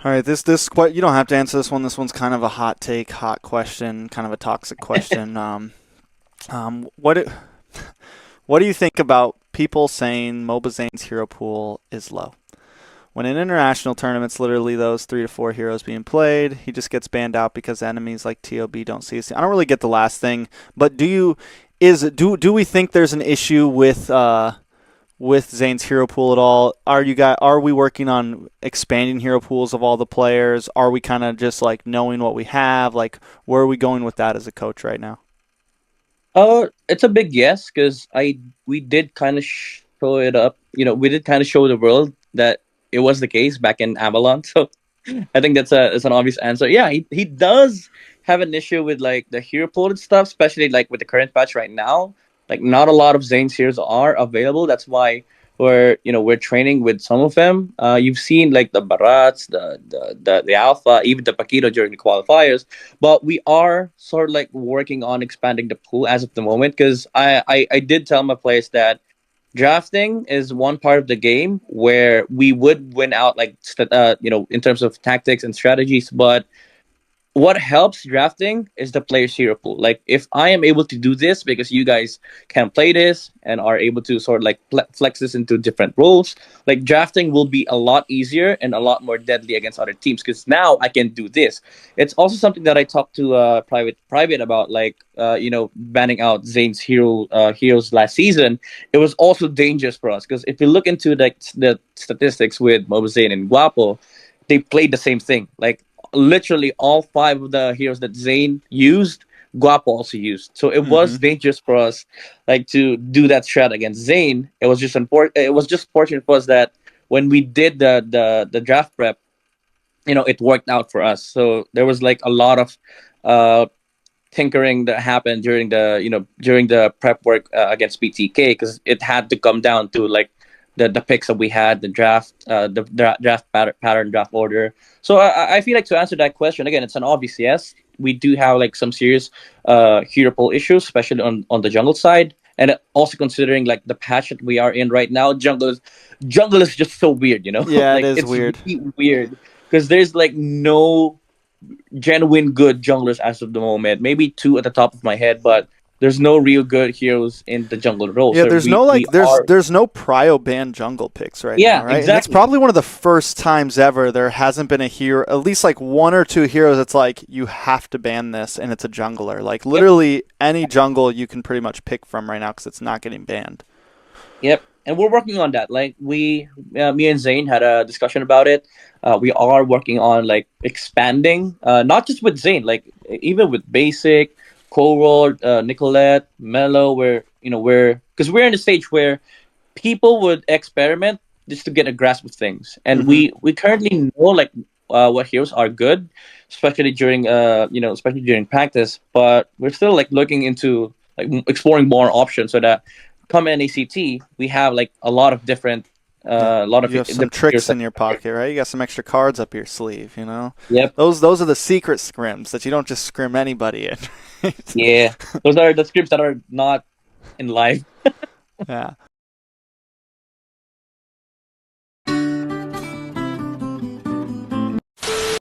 All right, you don't have to answer this one. This one's kind of a hot take, hot question, kind of a toxic question. Um, what do, what do you think about people saying Mobazane's hero pool is low? When in international tournaments, literally those 3 to 4 heroes being played, he just gets banned out because enemies like TOB don't see us. I don't really get the last thing, but do we think there's an issue with Zane's hero pool at all? Are we working on expanding hero pools of all the players? Are we kind of just like knowing what we have? Like, where are we going with that as a coach right now? It's a big yes because I we did kind of show it up. We did kind of show the world that it was the case back in Avalon. So I think that's an obvious answer. Yeah, he does have an issue with like the hero pool and stuff, especially like with the current patch right now. Like not a lot of Zane's heroes are available. That's why we're training with some of them. You've seen like the Barats, the Alpha, even the Paquito during the qualifiers. But we are sort of like working on expanding the pool as of the moment because I did tell my players that drafting is one part of the game where we would win out like in terms of tactics and strategies, but what helps drafting is the player's hero pool. Like if I am able to do this because you guys can play this and are able to sort of like flex this into different roles, like drafting will be a lot easier and a lot more deadly against other teams because now I can do this. It's also something that I talked to private about, like banning out Zane's heroes last season. It was also dangerous for us because if you look into like the statistics with Mobazane and Guapo, they played the same thing. Like literally all five of the heroes that Zane used, Guapo also used. So it was Mm-hmm. dangerous for us, like to do that strat against Zane. It was just It was just fortunate for us that when we did the draft prep, it worked out for us. So there was like a lot of uh tinkering that happened during the prep work against BTK because it had to come down to like the picks that we had, the draft, draft pattern, draft order. So I feel like to answer that question again, it's an obvious yes. We do have like some serious hero pool issues, especially on the jungle side, and also considering like the patch that we are in right now, jungle is just so weird, Yeah, it like is it's weird. really weird because there's like no genuine good junglers as of the moment. Maybe two at the top of my head, but there's no real good heroes in the jungle role. Yeah, So there's we no we like are there's no prio banned jungle picks right now, yeah, right? And it's exactly. probably one of the first times ever there hasn't been a hero, at least like 1 or 2 heroes that's like you have to ban this and it's a jungler. Like Yep, literally any jungle you can pretty much pick from right now because it's not getting banned. yep. And we're working on that. Like me and Zane had a discussion about it. We are working on like expanding, not just with Zane, like even with Basic, Coral, Nicolette, Mellow. Where we're because we're in a stage where people would experiment just to get a grasp of things, and Mm-hmm. we currently know like what heroes are good, especially during practice. But we're still like looking into like exploring more options so that come NACT we have like a lot of different Yeah. You have some different heroes tricks that in your are good. pocket, right? You got some extra cards up your sleeve, you know? Yep. Those are the secret scrims that you don't just scrim anybody in. Yeah. Those are the scripts that are not in life. Yeah.